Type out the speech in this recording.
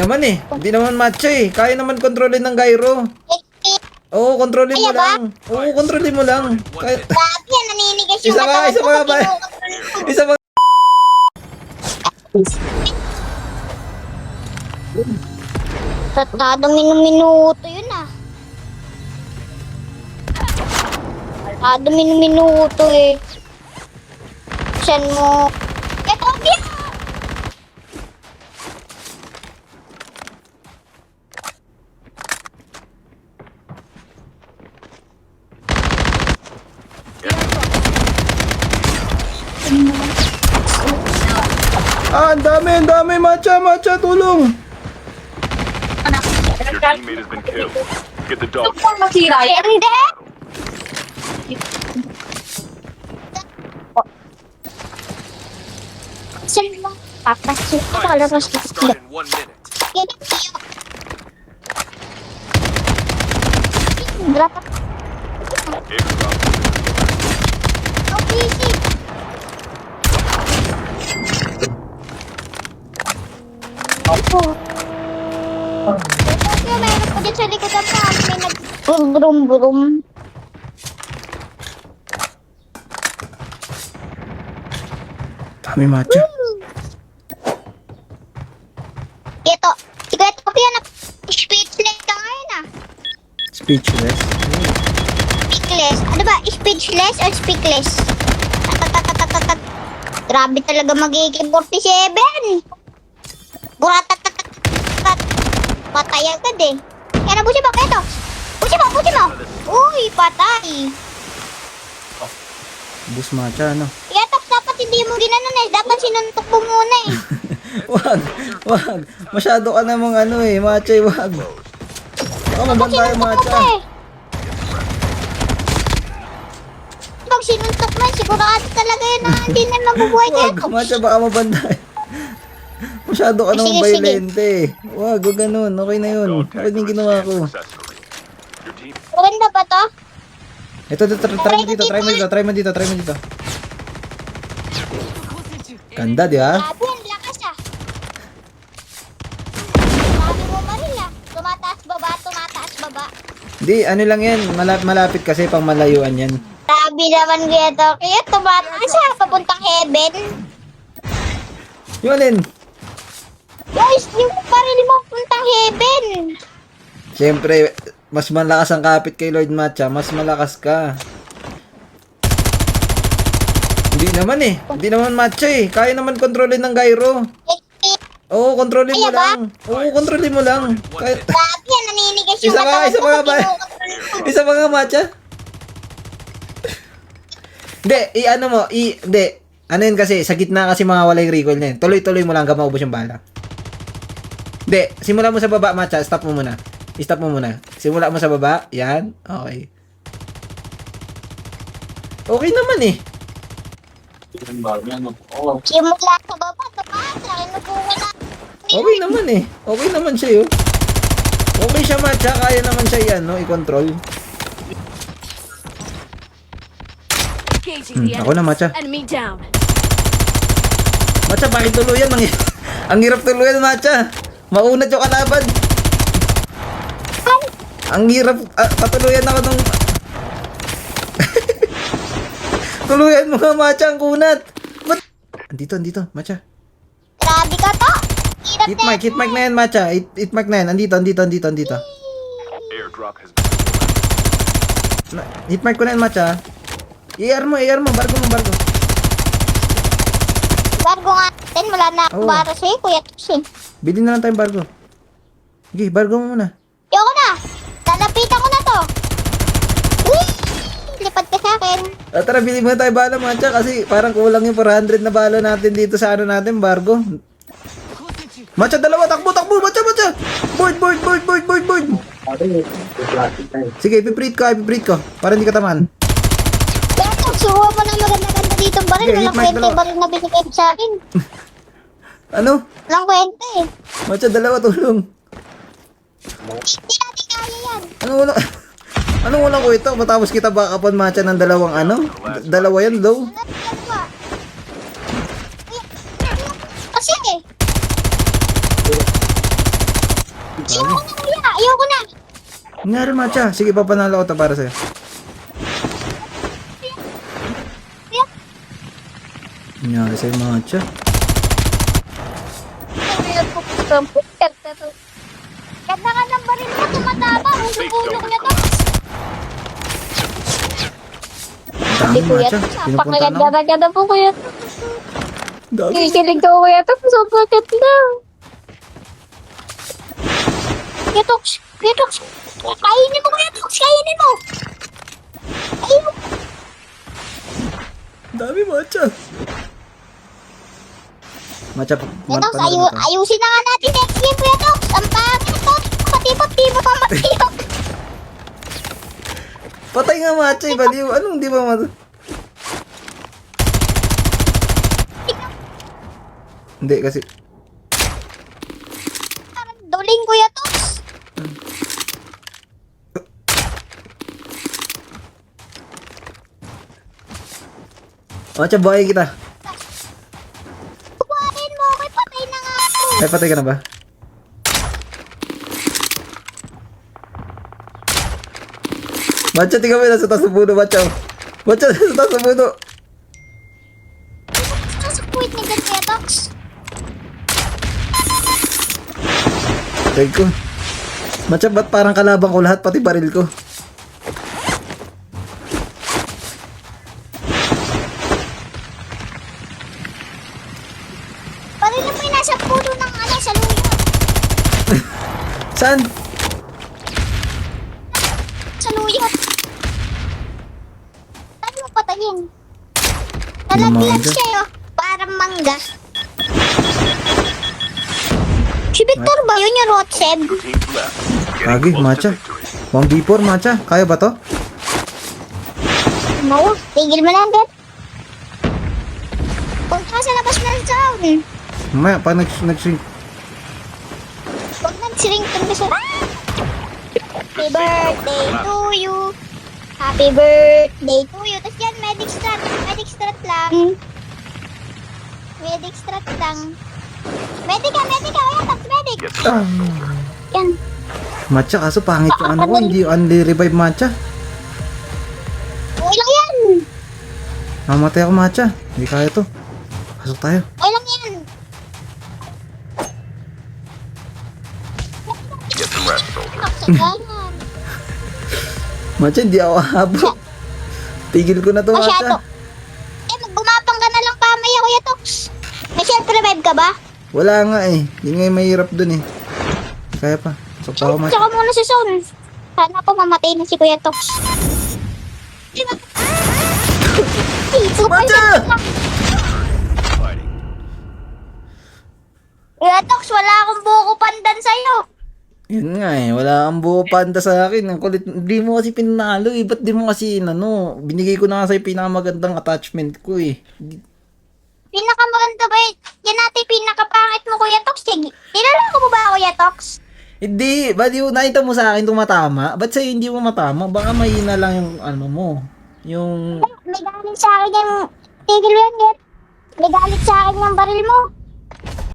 naman eh. Hindi naman matcha eh. Kaya naman kontrolin ng gyro. Oo, kontrolin mo lang. Oo, kontrolin mo lang. Kaya... Grabe yan, naninigas yung Isa pa, katawan isa ko pa pag ba? kinukontrol ko. Isa pa. Tratadong minuto yun ah. Tratadong minuto eh. Saan mo? Eto, biya! Ah, ang dami, matcha, tulong. Your teammate has been killed. Get the dog. Hindi! Saan mo? Papasok ko, palabas ko. Start in 1 minute. Ganyan kayo. Drop up. Airdrop. Oh, busy. Opo. Ito, meron ko dyan sa likod ng pan. May nag-brum-brum. Dami matcha. Ito. Ikaw ito ko yan. Speechless ka ngayon ah. Speechless. Speechless. Ano ba? Speechless or speakless? Tatatatatat. Grabe talaga magiging 47. Buratatatat. Patay agad eh. Yan na, busi mo. Ito. Busi mo. Uy, patay. Bus matcha, ano? Yatok, dapat hindi mo ginanon eh. Dapat sinuntok mo muna eh. Wag. Masyado ka namang ano eh, matcha eh, wag. Baka mabantay Sinuntok mo matcha. pa eh. Pag sinuntok mo, sigurado talaga yun na hindi na mabubuhay ka. Wag, matcha baka mabantay. Masyado ka namang Sige. violente eh. Wag ganun. Okay na yun. Dog Okay tag na yung ginawa ko. successfully. Your team. Maganda ba to? Ito, try mo dito. Ganda, di ba? Grabe, ang lakas ah. Sabi mo maril ah. Tumataas baba. Di, ano lang yan. Malapit kasi pang malayuan yan. Sabi naman Geto, kaya tumataas ah. Papuntang heaven. Yung alin? Guys, yung maril mo papuntang heaven. Siyempre, mas malakas ang kapit kay Lord Matcha, mas malakas ka. Hindi naman Matcha eh. Kaya naman kontrolin ng gyro. Oo, kontrolin mo Kaya ba? lang. Oo, kontrolin mo lang. Kaya... Grabe yan, naninigas yung Isa pa katawan ko ba? pag kinukontrol ko. Isa pa nga Matcha. Hindi, hindi. Ano yun kasi, sa gitna kasi mawawala yung recoil na yun. Tuloy-tuloy mo lang hanggang maubos yung bala. Hindi, simula mo sa baba, Matcha. Stop mo muna. Simula mo sa baba. Yan. Okay. Okay naman eh. Simula sa baba, tumaas. Kinukuha na. Okay naman eh. Okay naman siya yun. Okay siya, Matcha. Kaya naman siya yan, no? I-control. Ako na, Matcha. Enemy down. Matcha, bakit tuluyan? Ang hirap tuluyan, Matcha. Maunat yung kalaban. Ang hirap. Patuluyan ako nung... Tuluyan mo nga, Matcha, ang kunat. Ba't? Andito, Matcha. Grabe ka to. Hirap Hit mic na yan, Matcha. Hit mic na yan. Andito. Airdrop has been. Hit mic ko na yan, Matcha. AR mo. Bargo. Bargo nga. Wala na akong Oo. baro sa'yo, Kuya Tusin. Bilhin na lang tayong bargo. Okay, bargo mo muna. Yoko na. Lalapitan ko na to. Uy! Lipad ka sa akin. Tara, bilhin mo na tayo bala, Matcha. Kasi parang kulang yung 400 na bala natin dito sa ano natin, bargo. Matcha, dalawa. Takbo. Matcha. Board. Sige, ipiprint ko. Para hindi ka tamaan. Pero suwa mo na maganda-ganda dito baril. Okay, Walang hit mic, kwenta dalawa. yung baril na binigay mo sa akin. Ano? Walang kwenta eh. Matcha, dalawa, tulong. Hindi natin kaya yan. Anong walang ko ito? Matapos kita backupan, Matcha, ng dalawang ano? Dalawa yan, low. Ano ba? Kasi eh. Ayoko na, kuya. Ayoko na. Nangyari, Matcha. Sige, papanalo ko to para sa'yo. Kuya, Nangyari sa'yo, Matcha. kuya po. Ganda ka ng baril mo, tumataba. Ang sukulong niya to. Dami, Hindi, kuya. Matcha. Pinupunta na ako. Napakaganda po, kuya. Dami. Kinikilig ko, kuya. To, sobrang ganda. Kuya Tox, Kuya Tox. Kainin mo, Kuya Tox. Kainin mo. Kainin mo. Dami, Matcha. Matcha, Kuya Tox, panalo na to. ayusin na nga natin next game, Kuya Tox. Ang pangit to. Pati mo pa matiyok. Patay nga, Matcha. Baliw. Anong di ba, Matcha? Hindi, kasi... Duling, Kuya Tox. Matcha, buhayin kita. Kuhain mo. Kay patay na nga ako. Ay, patay ka na ba? Matcha, tingnan mo yun. Nasa taas ng puno, Matcha. Matcha, nasa taas ng puno. Nasa quit ni Kuya Tox. Tag ko. Matcha, ba't parang kalabang ko lahat, pati baril ko? Baril mo yung nasa puno ng ano, sa luyo. Saan? Sa luyo. Sabi mo patayin. Nalaglag Mangga. siya yun. Parang mangga. Si Victor ba yun yung Rotseb? Two teams left. Kagi, Getting close Matcha. to victory. 1v4, Matcha. Kaya ba to? No, tigil mo lang din. Huwag ka sa labas ng zone. Mamaya, pag nag-shrink. Huwag nag-shrink kung gusto. Happy birthday to you. Happy birthday to you. Tapos yan, medic strat. Medic strat lang. Medic strat lang. Medic ka. Ayan, tapos medic. Yes, sir. Yan. Matcha, kaso pangit yung ano ko. Hindi yung unli revive, Matcha. Okay lang yan. Mamatay ako, Matcha. Hindi kaya to. Pasok tayo. Okay lang yan. Get some rest, soldier. Naksagan. Matcha, hindi ako habok. Tigil ko na to, Masyado. Matcha. Gumapang ka na lang pamaya, Kuya Tox. May self-revive ka ba? Wala nga eh. Yun nga yung mahirap dun eh. Kaya pa. Pasok pa ako, Matcha. Tsaka muna si Son. Sana po mamatay na si Kuya Tox. Ay, super Matcha! lang. Fighting. Kuya Tox, wala akong buko pandan sa'yo. Yun nga eh. Wala kang buo panda sa akin. Ang kulit. Hindi mo kasi pinalo eh. Ba't di mo kasi ano? Binigay ko na nga sa'yo pinakamagandang attachment ko eh. Pinakamaganda ba yun? Yan natin pinakapangit mo, Kuya Tox. Nilala ko mo ba, Kuya Tox? Hindi. Ba't yung nakita mo sa akin tumatama? Ba't sa'yo hindi mo matama? Baka mahina lang yung ano mo. Yung... May galit sa akin yung tigil yan, Get. May galit sa akin yung baril mo.